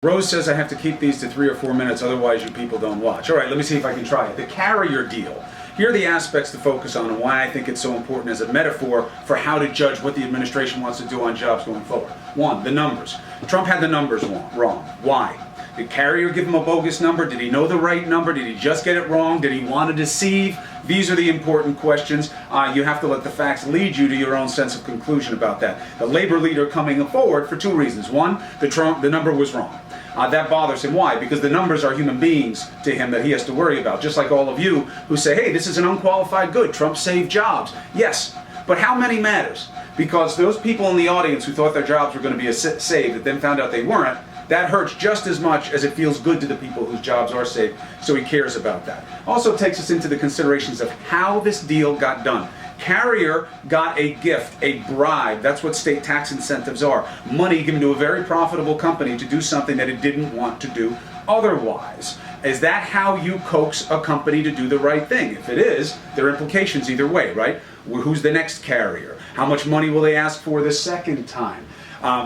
Rose says I have to keep these to 3 or 4 minutes, otherwise you people don't watch. All right, let me see if I can try it. The carrier deal. Here are the aspects to focus on and why I think it's so important as a metaphor for how to judge what the administration wants to do on jobs going forward. One, the numbers. Trump had the numbers wrong. Why? Did Carrier give him a bogus number? Did he know the right number? Did he just get it wrong? Did he want to deceive? These are the important questions. You have to let the facts lead you to your own sense of conclusion about that. The labor leader coming forward for 2 reasons. One, the number was wrong. That bothers him. Why? Because the numbers are human beings to him that he has to worry about. Just like all of you who say, hey, this is an unqualified good. Trump saved jobs. Yes, but how many matters? Because those people in the audience who thought their jobs were going to be saved that then found out they weren't, that hurts just as much as it feels good to the people whose jobs are saved, so he cares about that. Also takes us into the considerations of how this deal got done. Carrier got a gift, a bribe. That's what state tax incentives are. Money given to a very profitable company to do something that it didn't want to do otherwise. Is that how you coax a company to do the right thing? If it is, there are implications either way, right? Who's the next carrier? How much money will they ask for the second time?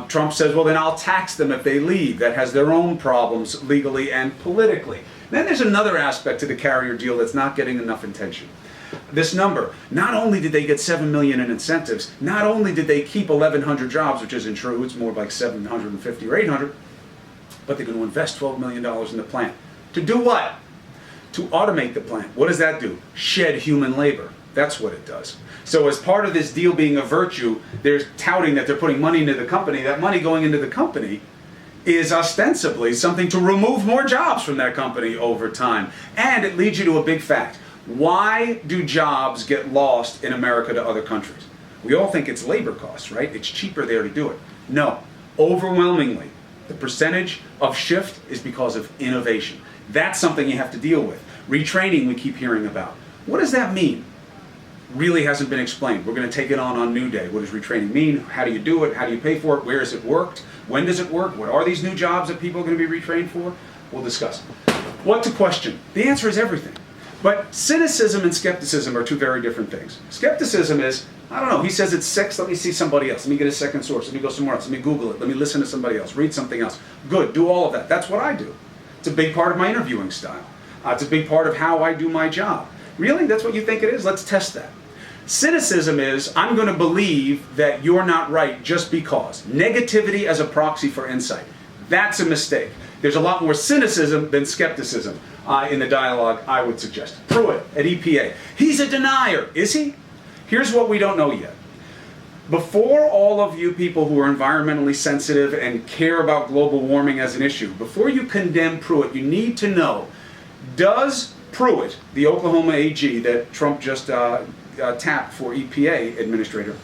Trump says, well, then I'll tax them if they leave. That has their own problems legally and politically. Then there's another aspect to the Carrier deal that's not getting enough attention. This number, not only did they get $7 million in incentives, not only did they keep 1,100 jobs, which isn't true, it's more like 750 or 800, but they're going to invest $12 million in the plant. To do what? To automate the plant. What does that do? Shed human labor. That's what it does. So as part of this deal being a virtue, they're touting that they're putting money into the company. That money going into the company is ostensibly something to remove more jobs from that company over time. And it leads you to a big fact. Why do jobs get lost in America to other countries? We all think it's labor costs, right? It's cheaper there to do it. No. Overwhelmingly, the percentage of shift is because of innovation. That's something you have to deal with. Retraining we keep hearing about. What does that mean? Really hasn't been explained. We're going to take it on New Day. What does retraining mean? How do you do it? How do you pay for it? Where has it worked? When does it work? What are these new jobs that people are going to be retrained for? We'll discuss. What to question? The answer is everything. But cynicism and skepticism are two very different things. Skepticism is, I don't know, he says it's 6, let me see somebody else. Let me get a second source. Let me go somewhere else. Let me Google it. Let me listen to somebody else. Read something else. Good. Do all of that. That's what I do. It's a big part of my interviewing style. It's a big part of how I do my job. Really? That's what you think it is? Let's test that. Cynicism is, I'm going to believe that you're not right just because. Negativity as a proxy for insight. That's a mistake. There's a lot more cynicism than skepticism in the dialogue, I would suggest. Pruitt at EPA. He's a denier. Is he? Here's what we don't know yet. Before all of you people who are environmentally sensitive and care about global warming as an issue, before you condemn Pruitt, you need to know, does Pruitt, the Oklahoma AG that Trump just tapped for EPA administrator,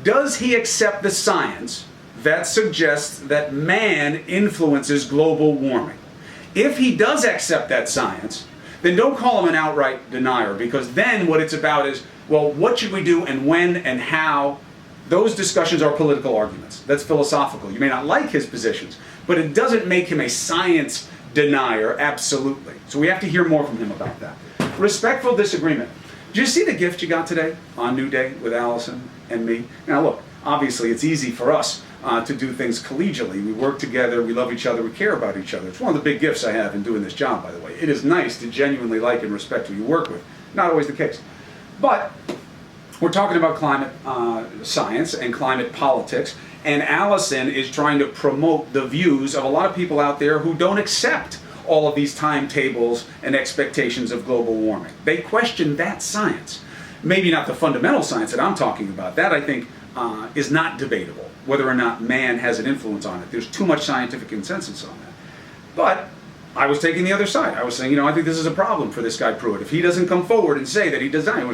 does he accept the science that suggests that man influences global warming? If he does accept that science, then don't call him an outright denier, because then what it's about is, well, what should we do and when and how? Those discussions are political arguments. That's philosophical. You may not like his positions, but it doesn't make him a science denier, absolutely. So we have to hear more from him about that. Respectful disagreement. Did you see the gift you got today on New Day with Allison and me? Now look, obviously it's easy for us to do things collegially. We work together, we love each other, we care about each other. It's one of the big gifts I have in doing this job, by the way. It is nice to genuinely like and respect who you work with. Not always the case. But we're talking about climate science and climate politics, and Allison is trying to promote the views of a lot of people out there who don't accept all of these timetables and expectations of global warming. They question that science. Maybe not the fundamental science that I'm talking about. That, I think, is not debatable, whether or not man has an influence on it. There's too much scientific consensus on that. But I was taking the other side. I was saying, I think this is a problem for this guy Pruitt. If he doesn't come forward and say that he designed,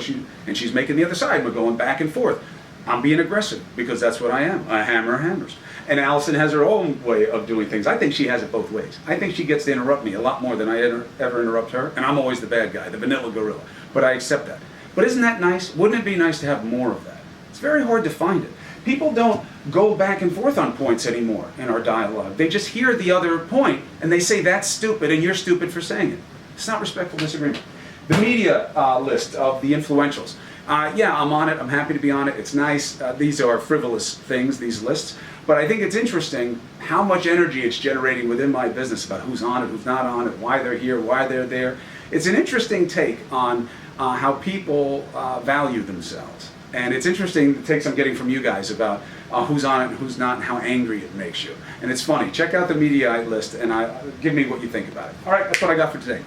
and she's making the other side, we're going back and forth. I'm being aggressive, because that's what I am. A hammer hammers. And Allison has her own way of doing things. I think she has it both ways. I think she gets to interrupt me a lot more than I ever interrupt her, and I'm always the bad guy, the vanilla gorilla. But I accept that. But isn't that nice? Wouldn't it be nice to have more of that? It's very hard to find it. People don't go back and forth on points anymore in our dialogue. They just hear the other point, and they say, that's stupid, and you're stupid for saying it. It's not respectful disagreement. The media list of the influentials. Yeah, I'm on it. I'm happy to be on it. It's nice. These are frivolous things, these lists. But I think it's interesting how much energy it's generating within my business about who's on it, who's not on it, why they're here, why they're there. It's an interesting take on how people value themselves. And it's interesting the takes I'm getting from you guys about who's on it and who's not and how angry it makes you. And it's funny. Check out the Mediaite list and give me what you think about it. All right, that's what I got for today.